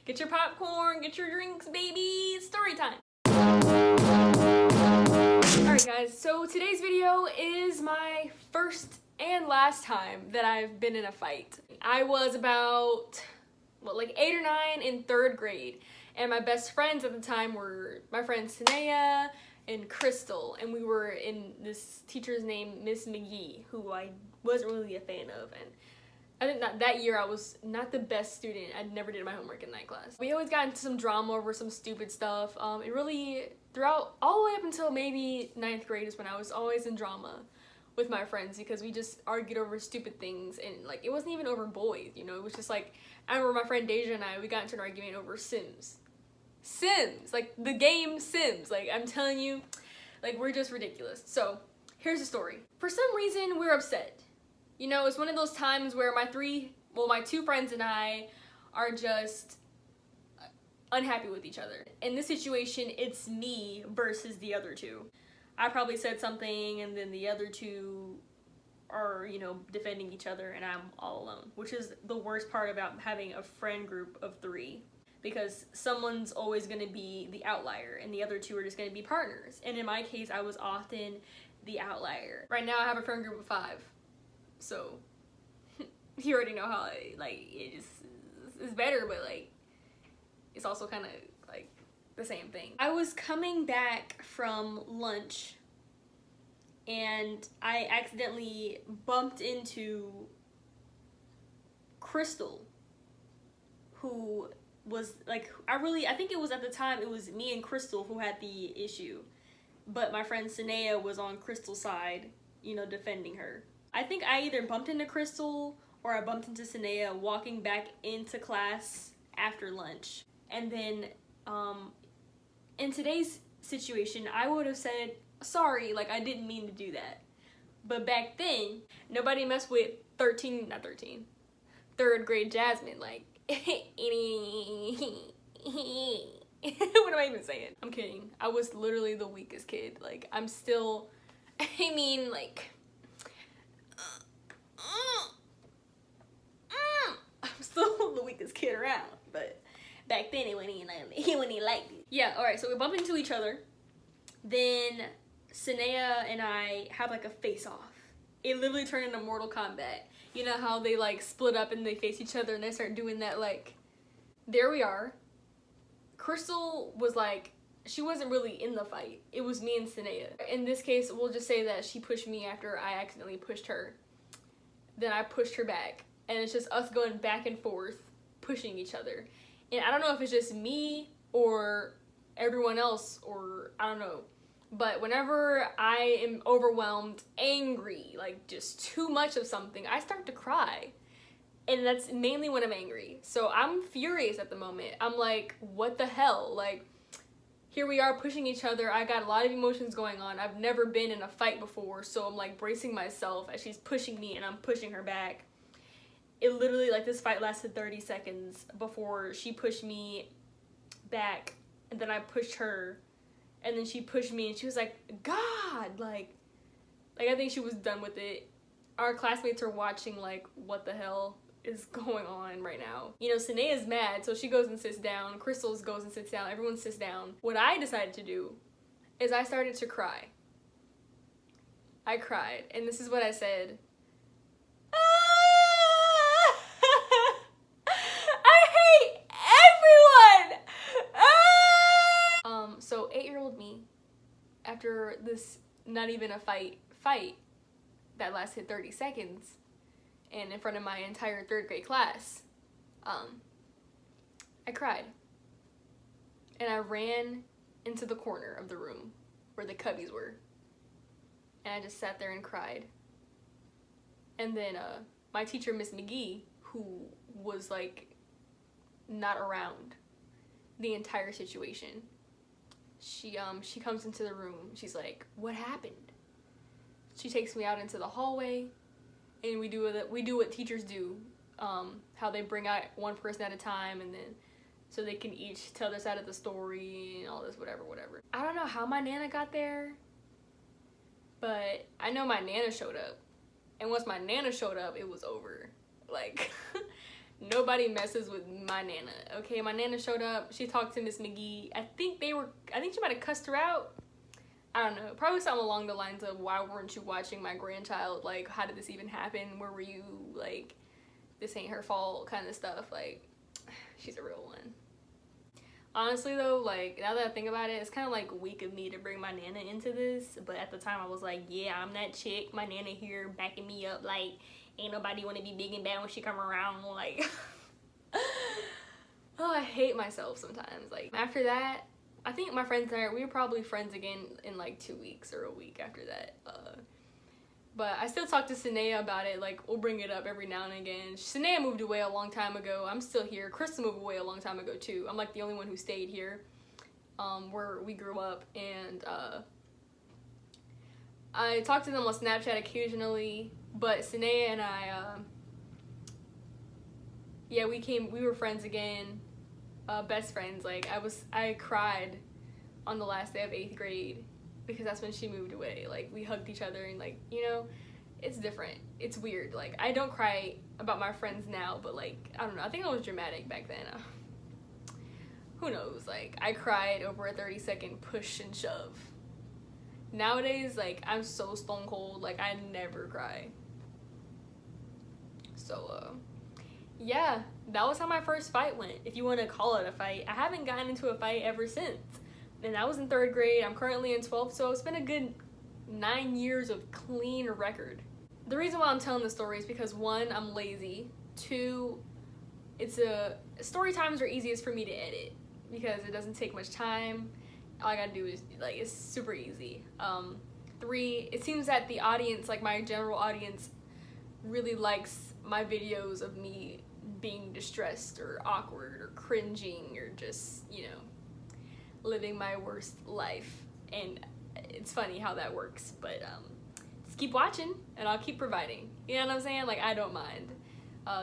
Get your popcorn, get your drinks, baby. Story time. Alright guys, so today's video is my first and last time that I've been in a fight. I was about, like 8 or 9 in 3rd grade. And my best friends at the time were my friends Tanea and Crystal. And we were in this teacher's name, Miss McGee, who I wasn't really a fan of. And I think that year I was not the best student. I never did my homework in that class. We always got into some drama over some stupid stuff. It really, throughout, all the way up until maybe 9th grade is when I was always in drama with my friends because we just argued over stupid things. And like, it wasn't even over boys, you know? It was just like, I remember my friend Deja and we got into an argument over Sims. Sims, like the game Sims. Like, I'm telling you, like, we're just ridiculous. So here's the story. For some reason, we're upset. You know, it's one of those times where my 2 friends and I are just unhappy with each other. In this situation, it's me versus the other 2. I probably said something and then the other 2 are, you know, defending each other and I'm all alone, which is the worst part about having a friend group of 3. Because someone's always going to be the outlier and the other 2 are just going to be partners. And in my case, I was often the outlier. Right now I have a friend group of 5. So you already know how it just is better, but like it's also kind of like the same thing. I was coming back from lunch and I accidentally bumped into Crystal, who was like, I think it was at the time it was me and Crystal who had the issue, but my friend Sanea was on Crystal's side, you know, defending her. I think I either bumped into Crystal or I bumped into Sanea walking back into class after lunch. And then in today's situation, I would have said, sorry, like I didn't mean to do that. But back then, nobody messed with 3rd grade Jasmine, like, what am I even saying? I'm kidding. I was literally the weakest kid. Like, I'm still, I mean, like, I'm still the weakest kid around, but back then he wouldn't even like it. Yeah, alright, so we bump into each other. Then Sanea and I have like a face-off. It literally turned into Mortal Kombat. You know how they like split up and they face each other and they start doing that, like, there we are. Crystal was like, she wasn't really in the fight. It was me and Sanea. In this case, we'll just say that she pushed me after I accidentally pushed her. Then I pushed her back. And it's just us going back and forth, pushing each other. And I don't know if it's just me or everyone else, or I don't know. But whenever I am overwhelmed, angry, like just too much of something, I start to cry. And that's mainly when I'm angry. So I'm furious at the moment. I'm like, what the hell? Like, here we are pushing each other. I got a lot of emotions going on. I've never been in a fight before. So I'm like bracing myself as she's pushing me and I'm pushing her back. It literally, like, this fight lasted 30 seconds before she pushed me back, and then I pushed her, and then she pushed me, and she was like, God, like I think she was done with it. Our classmates are watching, like, what the hell is going on right now? You know, Sanea's mad, so she goes and sits down. Crystal goes and sits down. Everyone sits down. What I decided to do is I started to cry. I cried, and this is what I said. So 8-year-old me, after this not even a fight that lasted 30 seconds and in front of my entire 3rd grade class, I cried. And I ran into the corner of the room where the cubbies were. And I just sat there and cried. And then my teacher, Miss McGee, who was like not around the entire situation, she comes into the room. She's like, what happened? She takes me out into the hallway and we do what teachers do, how they bring out one person at a time and then so they can each tell their side of the story and all this whatever. I don't know how my Nana got there, but I know my Nana showed up. And once my Nana showed up, it was over. Like, no nobody messes with my Nana, okay? My Nana showed up. She talked to Miss McGee. I think she might have cussed her out. I don't know. Probably something along the lines of, why weren't you watching my grandchild? Like, how did this even happen? Where were you? Like, this ain't her fault kind of stuff. Like, she's a real one. Honestly though, like, now that I think about it, it's kind of like weak of me to bring my Nana into this, but at the time I was like, yeah, I'm that chick, my Nana here backing me up, like, ain't nobody want to be big and bad when she come around, like, oh, I hate myself sometimes. Like, after that, I think my friends and I, we were probably friends again in like 2 weeks or a week after that. But I still talk to Sanea about it. Like, we'll bring it up every now and again. Sanea moved away a long time ago. I'm still here. Krista moved away a long time ago too. I'm like the only one who stayed here, where we grew up. And I talk to them on Snapchat occasionally. But Sanea and I, yeah, we were friends again, best friends. Like, I cried on the last day of 8th grade. Because that's when she moved away. Like, we hugged each other and, like, you know, it's different. It's weird. Like, I don't cry about my friends now, but, like, I don't know. I think I was dramatic back then. Who knows? Like, I cried over a 30-second push and shove. Nowadays, like, I'm so stone cold. Like, I never cry. So, yeah, that was how my first fight went, if you want to call it a fight. I haven't gotten into a fight ever since. And I was in 3rd grade. I'm currently in 12th, so it's been a good 9 years of clean record. The reason why I'm telling this story is because 1, I'm lazy. 2, story times are easiest for me to edit because it doesn't take much time. All I gotta do is, like, it's super easy. 3, it seems that the audience, like my general audience, really likes my videos of me being distressed or awkward or cringing or just, you know, living my worst life. And it's funny how that works, but just keep watching and I'll keep providing, you know what I'm saying? Like, I don't mind.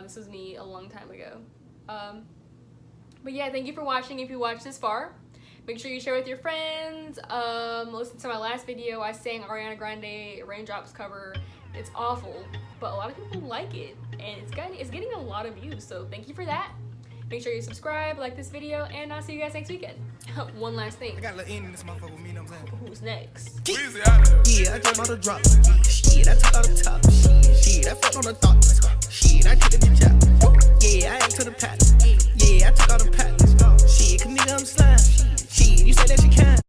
This was me a long time ago. But yeah, thank you for watching. If you watched this far, make sure you share with your friends. Listen to my last video. I sang Ariana Grande Raindrops cover. It's awful, but a lot of people like it and it's getting a lot of views, so thank you for that. Make sure you subscribe, like this video, and I'll see you guys next weekend. One last thing. I got a little in this motherfucker with me, you know what I'm saying? Who's next? Yeah, I came out the drop. Shit, I took out the top. Shit, I fucked on the thought. Shit, I took the bitch out. Yeah, I ain't to the pat. Yeah, I took out the pat. Shit, cause nigga, I'm slime. Shit, you say that you can.